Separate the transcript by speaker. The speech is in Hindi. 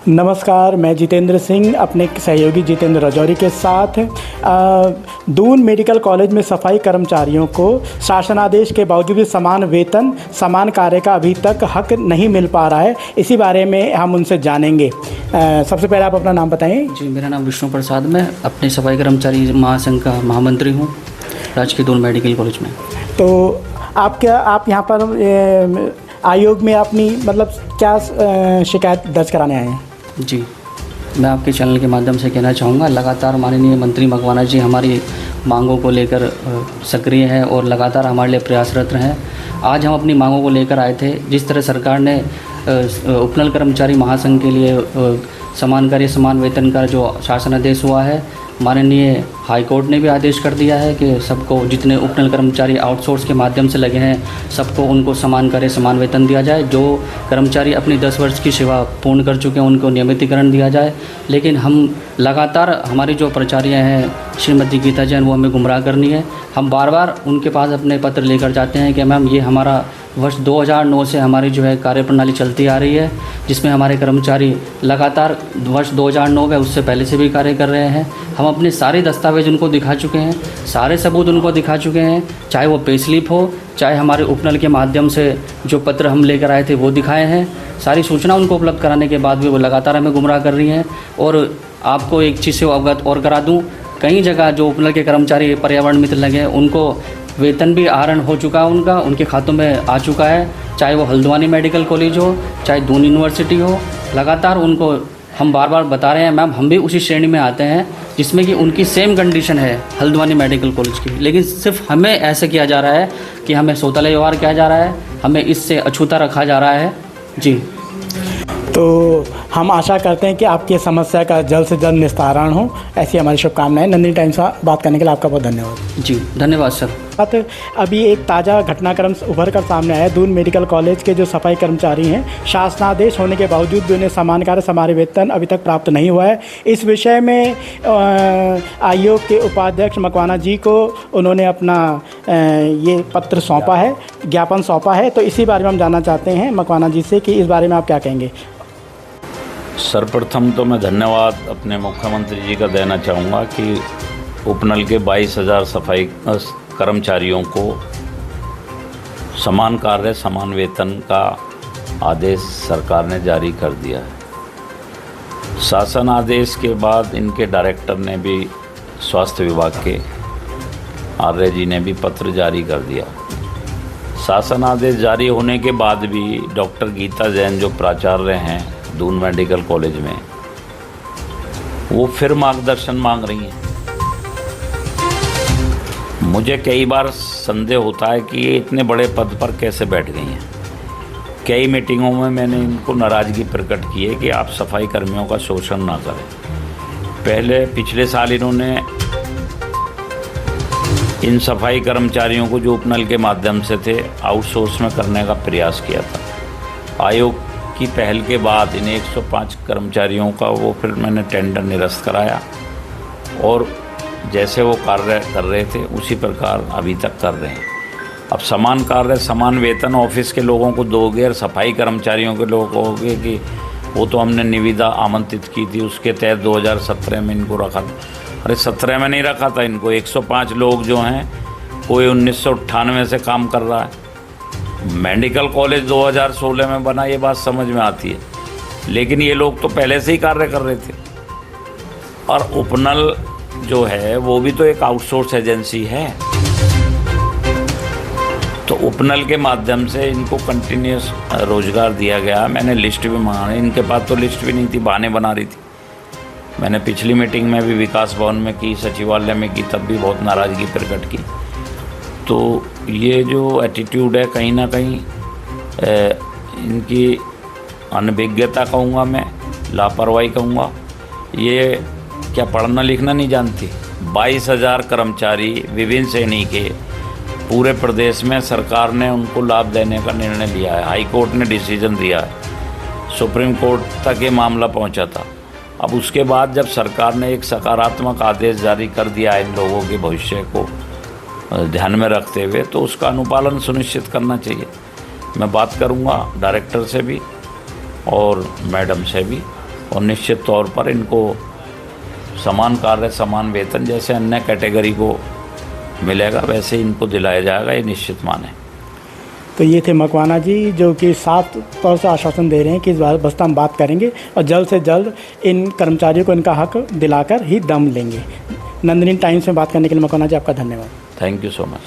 Speaker 1: नमस्कार, मैं जितेंद्र सिंह अपने सहयोगी जितेंद्र राजौरी के साथ दून मेडिकल कॉलेज में सफाई कर्मचारियों को शासनादेश के बावजूद भी समान वेतन, समान कार्य का अभी तक हक नहीं मिल पा रहा है। इसी बारे में हम उनसे जानेंगे। सबसे पहले आप अपना नाम बताएं।
Speaker 2: जी, मेरा नाम विष्णु प्रसाद, मैं अपने सफाई कर्मचारी महासंघ का महामंत्री हूँ राजकीय दून मेडिकल कॉलेज में।
Speaker 1: तो आप यहाँ पर आयोग में अपनी क्या शिकायत दर्ज कराने आए हैं?
Speaker 2: जी, मैं आपके चैनल के माध्यम से कहना चाहूँगा, लगातार माननीय मंत्री मकवाना जी हमारी मांगों को लेकर सक्रिय हैं और लगातार हमारे लिए प्रयासरत हैं। आज हम अपनी मांगों को लेकर आए थे। जिस तरह सरकार ने उपनल कर्मचारी महासंघ के लिए समान कार्य समान वेतन का जो शासनादेश हुआ है, माननीय हाईकोर्ट ने भी आदेश कर दिया है कि सबको, जितने उपनल कर्मचारी आउटसोर्स के माध्यम से लगे हैं, सबको उनको समान कार्य समान वेतन दिया जाए। जो कर्मचारी अपनी 10 वर्ष की सेवा पूर्ण कर चुके हैं उनको नियमितीकरण दिया जाए। लेकिन हम लगातार, हमारी जो प्राचार्य हैं श्रीमती गीता जैन, वो हमें गुमराह करनी है। हम बार बार उनके पास अपने पत्र लेकर जाते हैं कि मैम, ये हमारा वर्ष 2009 से हमारी जो है कार्यप्रणाली चलती आ रही है, जिसमें हमारे कर्मचारी लगातार वर्ष 2009 में उससे पहले से भी कार्य कर रहे हैं। हम अपने सारे दस्तावेज उनको दिखा चुके हैं, सारे सबूत उनको दिखा चुके हैं, चाहे वो पे स्लिप हो, चाहे हमारे उपनल के माध्यम से जो पत्र हम लेकर आए थे वो दिखाए हैं। सारी सूचना उनको उपलब्ध कराने के बाद भी वो लगातार हमें गुमराह कर रही हैं। और आपको एक चीज़ से अवगत और करा दूँ, कई जगह जो उपनल के कर्मचारी पर्यावरण मित्र लगे हैं उनको वेतन भी आहरण हो चुका है, उनके खातों में आ चुका है, चाहे वो हल्द्वानी मेडिकल कॉलेज हो, चाहे दून यूनिवर्सिटी हो। लगातार उनको हम बार बार बता रहे हैं, मैम हम भी उसी श्रेणी में आते हैं जिसमें कि उनकी सेम कंडीशन है हल्द्वानी मेडिकल कॉलेज की, लेकिन सिर्फ हमें ऐसे किया जा रहा है कि हमें सौतेला व्यवहार किया जा रहा है, हमें इससे अछूता रखा जा रहा है। जी,
Speaker 1: तो हम आशा करते हैं कि आपकी समस्या का जल्द से जल्द निस्तारण हो, ऐसी हमारी शुभकामनाएं। नंदिनी टाइम्स से बात करने के लिए आपका बहुत धन्यवाद।
Speaker 2: जी, धन्यवाद सर।
Speaker 1: अभी एक ताज़ा घटनाक्रम उभर कर सामने आया है। दून मेडिकल कॉलेज के जो सफाई कर्मचारी हैं, शासनादेश होने के बावजूद भी उन्हें समान कार्य समान वेतन अभी तक प्राप्त नहीं हुआ है। इस विषय में आयोग के उपाध्यक्ष मकवाना जी को उन्होंने अपना ये पत्र सौंपा है, ज्ञापन सौंपा है। तो इसी बारे में हम जानना चाहते हैं मकवाना जी से कि इस बारे में आप क्या कहेंगे।
Speaker 3: सर्वप्रथम तो मैं धन्यवाद अपने मुख्यमंत्री जी का देना चाहूँगा कि उपनल के 22,000 सफाई कर्मचारियों को समान कार्य समान वेतन का आदेश सरकार ने जारी कर दिया है। शासन आदेश के बाद इनके डायरेक्टर ने भी, स्वास्थ्य विभाग के आर्य जी ने भी पत्र जारी कर दिया। शासन आदेश जारी होने के बाद भी डॉक्टर गीता जैन जो प्राचार्य हैं दून मेडिकल कॉलेज में, वो फिर मार्गदर्शन मांग रही हैं। मुझे कई बार संदेह होता है कि ये इतने बड़े पद पर कैसे बैठ गई हैं। कई मीटिंगों में मैंने इनको नाराज़गी प्रकट की है कि आप सफाई कर्मियों का शोषण ना करें। पिछले साल इन्होंने इन सफाई कर्मचारियों को जो उपनल के माध्यम से थे आउटसोर्स में करने का प्रयास किया था। आयोग की पहल के बाद इन 105 कर्मचारियों का वो फिर मैंने टेंडर निरस्त कराया और जैसे वो कार्य कर रहे थे उसी प्रकार अभी तक कर रहे हैं। अब समान कार्य समान वेतन ऑफिस के लोगों को दोगे और सफाई कर्मचारियों के लोगों को कहोगे कि वो तो हमने निविदा आमंत्रित की थी, उसके तहत 2017 में इनको रखा था। अरे 17 में नहीं रखा था इनको। 105 लोग जो हैं, कोई 1998 से काम कर रहा है। मेडिकल कॉलेज 2016 में बना, ये बात समझ में आती है, लेकिन ये लोग तो पहले से ही कार्य कर रहे थे। और उपनल जो है वो भी तो एक आउटसोर्स एजेंसी है, तो उपनल के माध्यम से इनको कंटिन्यूस रोजगार दिया गया। मैंने लिस्ट भी मांगा, इनके पास तो लिस्ट भी नहीं थी, बहाने बना रही थी। मैंने पिछली मीटिंग में भी विकास भवन में की, सचिवालय में की, तब भी बहुत नाराज़गी प्रकट की। तो ये जो एटीट्यूड है, कहीं ना कहीं इनकी अनभिज्ञता कहूँगा मैं, लापरवाही कहूँगा। ये क्या पढ़ना लिखना नहीं जानती? 22,000 कर्मचारी विभिन्न श्रेणी के पूरे प्रदेश में सरकार ने उनको लाभ देने का निर्णय लिया है। हाई कोर्ट ने डिसीजन दिया है, सुप्रीम कोर्ट तक ये मामला पहुंचा था। अब उसके बाद जब सरकार ने एक सकारात्मक आदेश जारी कर दिया है इन लोगों के भविष्य को ध्यान में रखते हुए, तो उसका अनुपालन सुनिश्चित करना चाहिए। मैं बात करूंगा डायरेक्टर से भी और मैडम से भी और निश्चित तौर पर इनको समान कार्य समान वेतन जैसे अन्य कैटेगरी को मिलेगा वैसे ही इनको दिलाया जाएगा, ये निश्चित माने।
Speaker 1: तो ये थे मकवाना जी जो कि साफ तौर से आश्वासन दे रहे हैं कि इस बार बस्ता हम बात करेंगे और जल्द से जल्द इन कर्मचारियों को इनका हक दिलाकर ही दम लेंगे। नंदिनी टाइम्स में बात करने के लिए मकवाना जी आपका धन्यवाद।
Speaker 3: Thank you so much.